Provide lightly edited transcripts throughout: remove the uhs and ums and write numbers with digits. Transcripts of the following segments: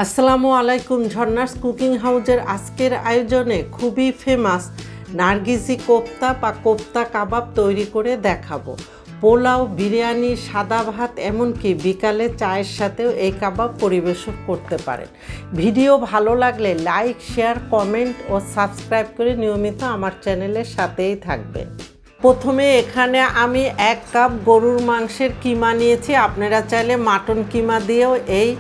আসসালামু আলাইকুম। ঝর্ণাস কুকিং হাউজের আজকের আয়োজনে খুবই ফেমাস নার্গিসি কোপ্তা বা কোপ্তা কাবাব তৈরি করে দেখাবো। পোলাও, বিরিয়ানি, সাদা ভাত, এমনকি বিকালে চায়ের সাথেও এই কাবাব পরিবেশন করতে পারেন। ভিডিও ভালো লাগলে লাইক, শেয়ার, কমেন্ট ও সাবস্ক্রাইব করে নিয়মিত আমার চ্যানেলের সাথেই থাকবেন। প্রথমে এখানে আমি 1 কাপ গরুর মাংসের কিমা নিয়েছি। আপনারা চাইলে মাটন কিমা দিয়েও এই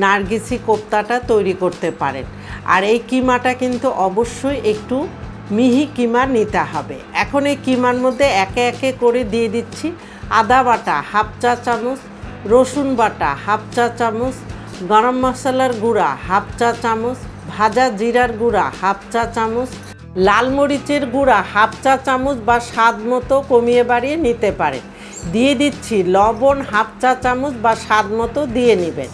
নার্গিসি কোপ্তাটা তৈরি করতে পারেন। আর এই কিমাটা কিন্তু অবশ্যই একটু মিহি কিমা নিতে হবে। এখন এই কিমার মধ্যে একে একে করে দিয়ে দিচ্ছি আদা বাটা হাফ চা চামচ, রসুন বাটা হাফ চা চামচ, গরম মশলার গুঁড়া হাফ চা চামচ, ভাজা জিরার গুঁড়া হাফ চা চামচ, লাল মরিচের গুঁড়া হাফ চা চামচ বা স্বাদ মতো কমিয়ে বাড়িয়ে নিতে পারেন। দিয়ে দিচ্ছি লবণ হাফ চা চামচ বা স্বাদ মতো দিয়ে নেবেন।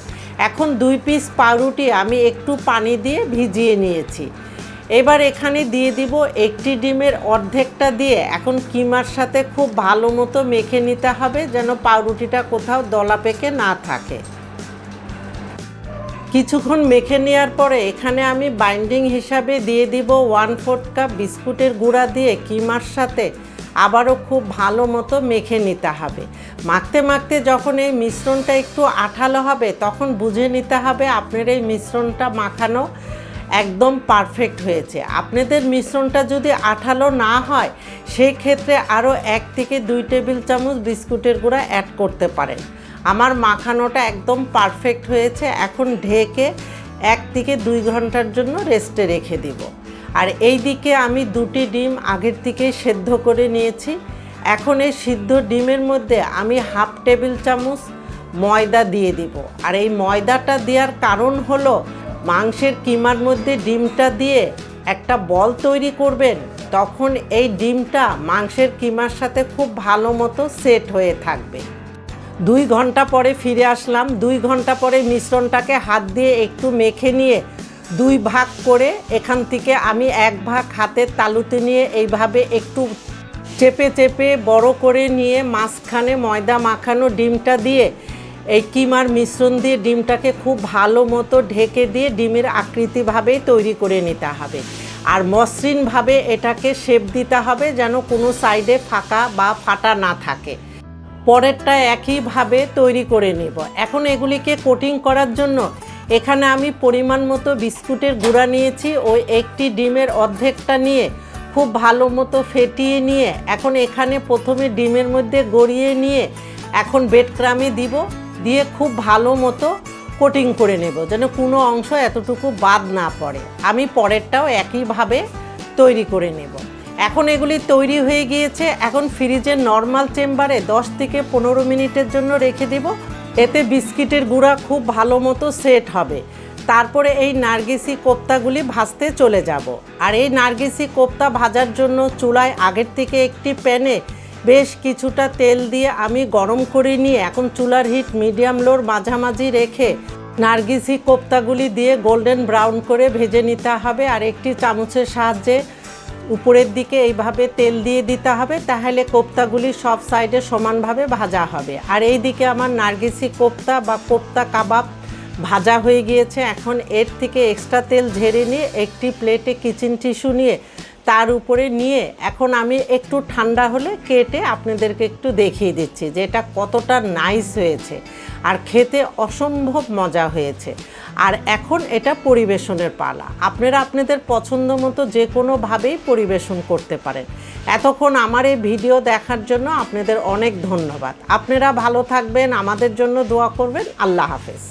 এখন 2 পিস পাউরুটি আমি একটু পানি দিয়ে ভিজিয়ে নিয়েছি। এবার এখানে দিয়ে দিব 1টি ডিমের অর্ধেকটা দিয়ে এখন কিমার সাথে খুব ভালো মতো মেখে নিতে হবে, যেন পাউরুটিটা কোথাও দলা পেকে না থাকে। কিছুক্ষণ মেখে নেওয়ার পরে এখানে আমি বাইন্ডিং হিসাবে দিয়ে দিব 1/4 কাপ বিস্কুটের গুঁড়া দিয়ে কিমার সাথে আবারও খুব ভালো মতো মেখে নিতে হবে। মাখতে মাখতে যখন এই মিশ্রণটা একটু আঠালো হবে তখন বুঝে নিতে হবে আপনার এই মিশ্রণটা মাখানো একদম পারফেক্ট হয়েছে। আপনাদের মিশ্রণটা যদি আঠালো না হয় সেই ক্ষেত্রে আরও 1 থেকে 2 টেবিল চামচ বিস্কুটের গুঁড়া অ্যাড করতে পারেন। আমার মাখানোটা একদম পারফেক্ট হয়েছে। এখন ঢেকে 1 থেকে 2 ঘন্টার জন্য রেস্টে রেখে দিব। আর এই দিকে আমি 2টি ডিম আগের থেকেই সেদ্ধ করে নিয়েছি। এখন এই সিদ্ধ ডিমের মধ্যে আমি হাফ টেবিল চামচ ময়দা দিয়ে দিব। আর এই ময়দাটা দেওয়ার কারণ হলো মাংসের কিমার মধ্যে ডিমটা দিয়ে একটা বল তৈরি করবেন, তখন এই ডিমটা মাংসের কিমার সাথে খুব ভালো মতো সেট হয়ে থাকবে। 2 ঘন্টা পরে ফিরে আসলাম। 2 ঘন্টা পরে মিশ্রণটাকে হাত দিয়ে একটু মেখে নিয়ে 2 ভাগ করে এখান থেকে আমি 1 ভাগ হাতের তালুতে নিয়ে এইভাবে একটু চেপে চেপে বড় করে নিয়ে মাঝখানে ময়দা মাখানো ডিমটা দিয়ে এই কিমার মিশ্রণ দিয়ে ডিমটাকে খুব ভালো মতো ঢেকে দিয়ে ডিমের আকৃতিভাবেই তৈরি করে নিতে হবে। আর মসৃণভাবে এটাকে শেপ দিতে হবে যেন কোনো সাইডে ফাঁকা বা ফাটা না থাকে। পরেরটা একইভাবে তৈরি করে নেব। এখন এগুলিকে কোটিং করার জন্য এখানে আমি পরিমাণ মতো বিস্কুটের গুঁড়া নিয়েছি। ওই 1টি ডিমের অর্ধেকটা নিয়ে খুব ভালো মতো ফেটিয়ে নিয়ে এখন এখানে প্রথমে ডিমের মধ্যে গড়িয়ে নিয়ে এখন ব্রেড ক্রামে দিব, দিয়ে খুব ভালো মতো কোটিং করে নেব যেন কোনো অংশ এতটুকু বাদ না পড়ে। আমি পরেরটাও একইভাবে তৈরি করে নেব। এখন এগুলি তৈরি হয়ে গিয়েছে। এখন ফ্রিজের নর্মাল চেম্বারে 10 থেকে 15 মিনিটের জন্য রেখে দেব। এতে বিস্কিটের গুঁড়া খুব ভালো মতো সেট হবে। তারপরে এই নার্গিসি কোপ্তাগুলি ভাজতে চলে যাব। আর এই নার্গিসি কোপ্তা ভাজার জন্য চুলায় আগের থেকে একটি প্যানে বেশ কিছুটা তেল দিয়ে আমি গরম করে নিয়ে এখন চুলার হিট মিডিয়াম লোর মাঝামাঝি রেখে নার্গিসি কোপ্তাগুলি দিয়ে গোল্ডেন ব্রাউন করে ভেজে নিতে হবে। আর একটি চামচের সাহায্যে উপরের দিকে এইভাবে তেল দিয়ে দিতে হবে, তাহলে কোপ্তাগুলি সব সাইডে সমানভাবে ভাজা হবে। আর এই দিকে আমার নার্গিসি কোপ্তা বা কোপ্তা কাবাব ভাজা হয়ে গিয়েছে। এখন এর থেকে এক্সট্রা তেল ঝেড়ে নিয়ে একটি প্লেটে কিচেন টিস্যু নিয়ে তার উপরে নিয়ে এখন আমি একটু ঠান্ডা হলে কেটে আপনাদেরকে একটু দেখিয়ে দিচ্ছি যে এটা কতটা নাইস হয়েছে আর খেতে অসম্ভব মজা হয়েছে। আর এখন এটা পরিবেশনের পালা। আপনারা আপনাদের পছন্দ মতো যে কোনোভাবেই পরিবেশন করতে পারেন। এতক্ষণ আমার এই ভিডিও দেখার জন্য আপনাদের অনেক ধন্যবাদ। আপনারা ভালো থাকবেন, আমাদের জন্য দোয়া করবেন। আল্লাহ হাফেজ।